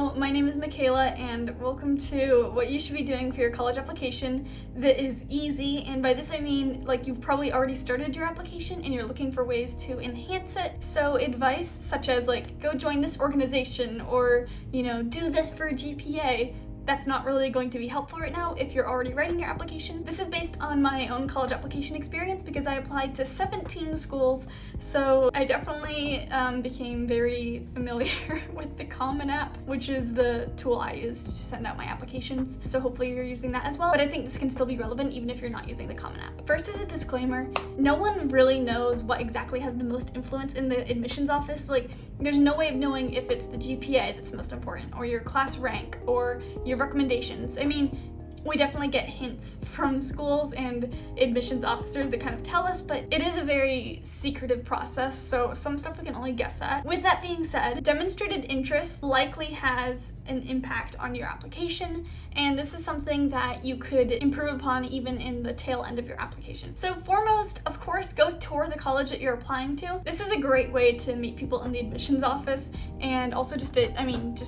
Hello, my name is Makayla and welcome to what you should be doing for your college application that is easy. And by this I mean like you've probably already started your application and you're looking for ways to enhance it. So advice such as like go join this organization or, do this for a GPA. That's not really going to be helpful right now if you're already writing your application. This is based on my own college application experience because I applied to 17 schools, so I definitely became very familiar with the Common App, which is the tool I use to send out my applications. So hopefully you're using that as well, but I think this can still be relevant even if you're not using the Common App. First is a disclaimer. No one really knows what exactly has the most influence in the admissions office. Like, there's no way of knowing if it's the GPA that's most important, or your class rank, or your recommendations. I mean, we definitely get hints from schools and admissions officers that kind of tell us, but it is a very secretive process, so some stuff we can only guess at. With that being said, demonstrated interest likely has an impact on your application, and this is something that you could improve upon even in the tail end of your application. So foremost, of course, go tour the college that you're applying to. This is a great way to meet people in the admissions office, and also just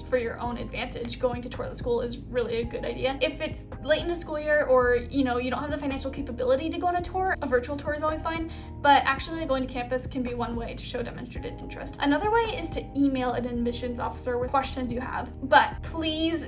for your own advantage, going to tour the school is really a good idea. If it's late in the school year or you don't have the financial capability to go on a tour, a virtual tour is always fine, but actually going to campus can be one way to show demonstrated interest. Another way is to email an admissions officer with questions you have, but please,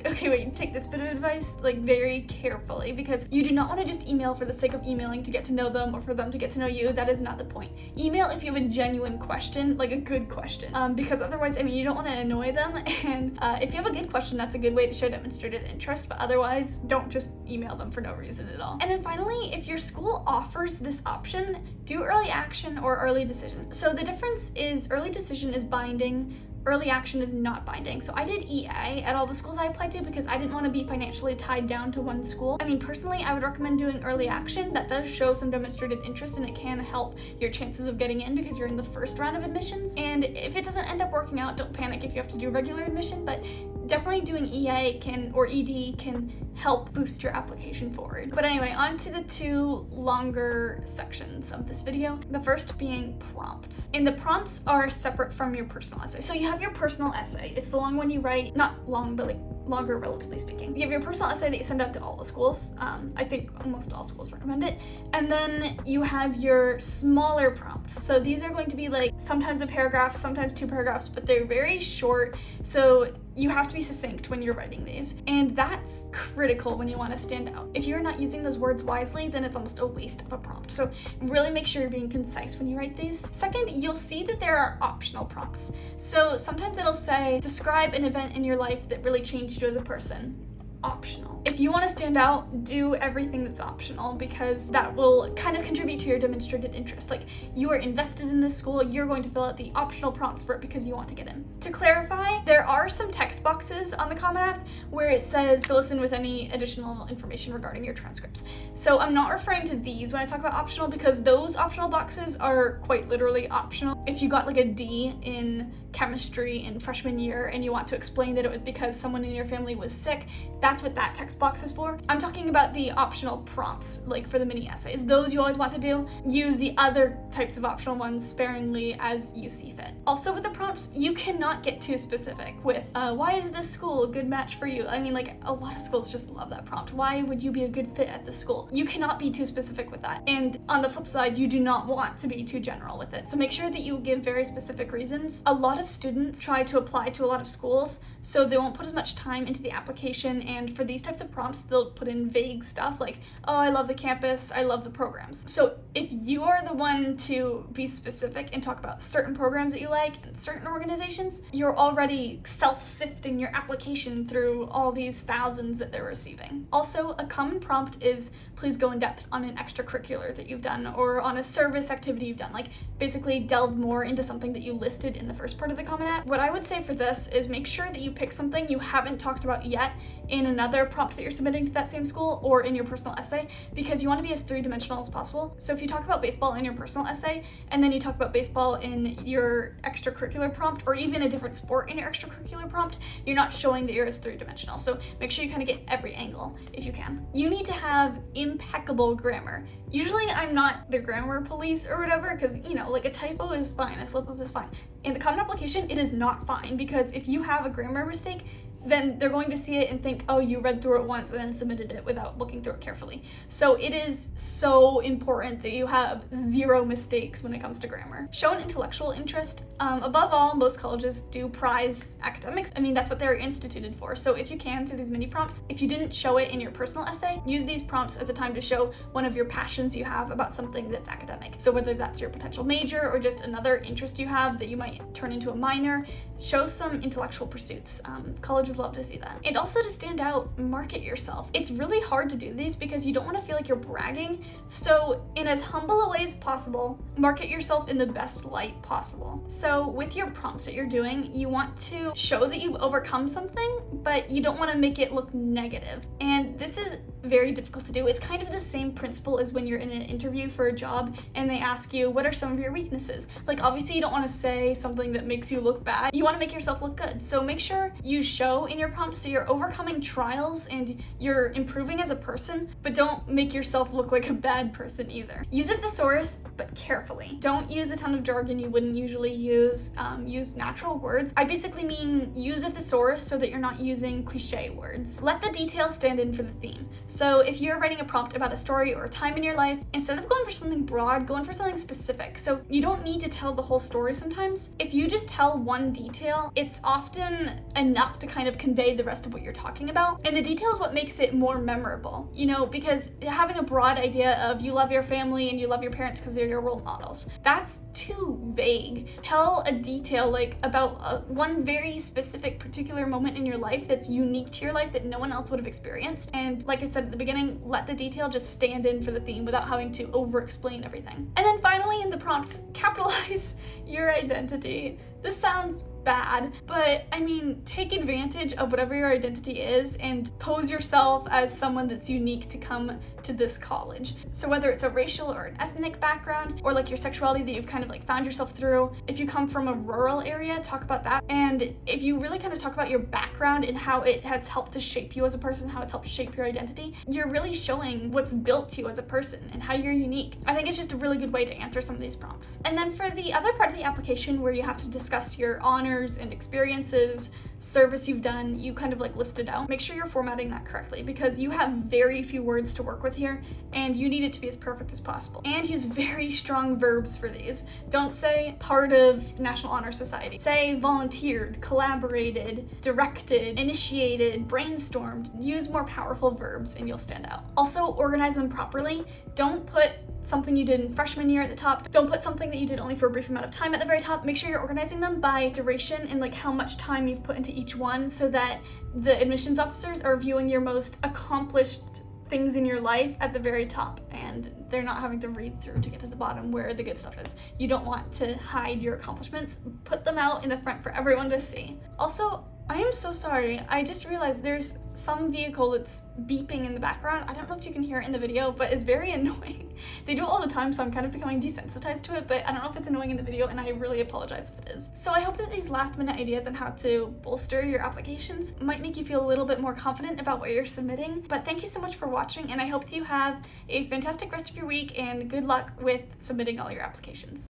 take this bit of advice very carefully, because you do not want to just email for the sake of emailing to get to know them or for them to get to know you. That is not the point. Email if you have a genuine question, like a good question, because otherwise, you don't want to annoy them, and if you have a good question, that's a good way to show demonstrated interest, but otherwise, don't just email them for no reason at all. And then finally, if your school offers this option, do early action or early decision. So the difference is early decision is binding, early action is not binding. So I did EA at all the schools I applied to because I didn't want to be financially tied down to one school. Personally, I would recommend doing early action. That does show some demonstrated interest and it can help your chances of getting in because you're in the first round of admissions. And if it doesn't end up working out, don't panic if you have to do regular admission, but definitely doing EA or ED can help boost your application forward. But anyway, on to the two longer sections of this video. The first being prompts. And the prompts are separate from your personal essay. So you have your personal essay. It's the long one you write, not long, but longer relatively speaking. You have your personal essay that you send out to all the schools. I think almost all schools recommend it. And then you have your smaller prompts. So these are going to be sometimes a paragraph, sometimes two paragraphs, but they're very short. So you have to be succinct when you're writing these. And that's critical when you want to stand out. If you're not using those words wisely, then it's almost a waste of a prompt. So really make sure you're being concise when you write these. Second, you'll see that there are optional prompts. So sometimes it'll say, describe an event in your life that really changed you as a person. Optional. If you want to stand out, do everything that's optional because that will kind of contribute to your demonstrated interest. You are invested in this school, you're going to fill out the optional prompts for it because you want to get in. To clarify, there are some text boxes on the Common App where it says fill us in with any additional information regarding your transcripts. So I'm not referring to these when I talk about optional because those optional boxes are quite literally optional. If you got a D in chemistry in freshman year and you want to explain that it was because someone in your family was sick, that's what that text box is for. I'm talking about the optional prompts, for the mini essays. Those you always want to do. Use the other types of optional ones sparingly as you see fit. Also with the prompts, you cannot get too specific with, why is this school a good match for you? A lot of schools just love that prompt. Why would you be a good fit at this school? You cannot be too specific with that. And on the flip side, you do not want to be too general with it. So make sure that you give very specific reasons. A lot of students try to apply to a lot of schools, so they won't put as much time into the application, and for these types of prompts, they'll put in vague stuff like, oh, I love the campus, I love the programs. So if you are the one to be specific and talk about certain programs that you like and certain organizations, you're already self-sifting your application through all these thousands that they're receiving. Also, a common prompt is, please go in depth on an extracurricular that you've done or on a service activity you've done. Basically delve more into something that you listed in the first part of the Common App. What I would say for this is make sure that you pick something you haven't talked about yet in another prompt that you're submitting to that same school or in your personal essay, because you want to be as three-dimensional as possible. So if you talk about baseball in your personal essay and then you talk about baseball in your extracurricular prompt, or even a different sport in your extracurricular prompt, you're not showing that you're as three-dimensional. So make sure you kind of get every angle if you can. You need to have impeccable grammar. Usually I'm not the grammar police or whatever, because a typo is fine, a slip up is fine. In the Common Application, it is not fine, because if you have a grammar mistake, then they're going to see it and think, oh, you read through it once and then submitted it without looking through it carefully. So it is so important that you have 0 mistakes when it comes to grammar. Show an intellectual interest. Above all, most colleges do prize academics. I mean, that's what they're instituted for. So if you can, through these mini prompts, if you didn't show it in your personal essay, use these prompts as a time to show one of your passions you have about something that's academic. So whether that's your potential major or just another interest you have that you might turn into a minor, show some intellectual pursuits. Colleges love to see that. And also, to stand out, market yourself. It's really hard to do these because you don't want to feel like you're bragging. So in as humble a way as possible, market yourself in the best light possible. So with your prompts that you're doing, you want to show that you've overcome something, but you don't want to make it look negative. And this is very difficult to do. It's kind of the same principle as when you're in an interview for a job and they ask you, what are some of your weaknesses? Like, obviously you don't want to say something that makes you look bad. You want to make yourself look good. So make sure you show in your prompts that you're overcoming trials and you're improving as a person, but don't make yourself look like a bad person either. Use a thesaurus, but carefully. Don't use a ton of jargon you wouldn't usually use. Use natural words. I basically mean use a thesaurus so that you're not using cliche words. Let the details stand in for the theme. So if you're writing a prompt about a story or a time in your life, instead of going for something broad, go in for something specific. So you don't need to tell the whole story sometimes. If you just tell one detail, it's often enough to kind of convey the rest of what you're talking about. And the detail is what makes it more memorable, you know, because having a broad idea of you love your family and you love your parents because they're your role models, that's too vague. Tell a detail like about one very specific particular moment in your life that's unique to your life that no one else would have experienced. And like I said at the beginning, let the detail just stand in for the theme without having to over-explain everything. And then finally in the prompts, capitalize your identity. This sounds bad, but I mean, take advantage of whatever your identity is and pose yourself as someone that's unique to come to this college. So whether it's a racial or an ethnic background, or like your sexuality that you've kind of like found yourself through, if you come from a rural area, talk about that. And if you really kind of talk about your background and how it has helped to shape you as a person, how it's helped shape your identity, you're really showing what's built you as a person and how you're unique. I think it's just a really good way to answer some of these prompts. And then for the other part of the application where you have to discuss your honors and experiences, service you've done, you kind of like listed out. Make sure you're formatting that correctly because you have very few words to work with here and you need it to be as perfect as possible. And use very strong verbs for these. Don't say part of National Honor Society. Say volunteered, collaborated, directed, initiated, brainstormed. Use more powerful verbs and you'll stand out. Also, organize them properly. Don't put something you did in freshman year at the top. Don't put something that you did only for a brief amount of time at the very top. Make sure you're organizing them by duration and like how much time you've put into each one so that the admissions officers are viewing your most accomplished things in your life at the very top and they're not having to read through to get to the bottom where the good stuff is. You don't want to hide your accomplishments. Put them out in the front for everyone to see. Also, I am so sorry. I just realized there's some vehicle that's beeping in the background. I don't know if you can hear it in the video, but it's very annoying. They do it all the time, so I'm kind of becoming desensitized to it, but I don't know if it's annoying in the video, and I really apologize if it is. So I hope that these last minute ideas on how to bolster your applications might make you feel a little bit more confident about what you're submitting. But thank you so much for watching, and I hope that you have a fantastic rest of your week, and good luck with submitting all your applications.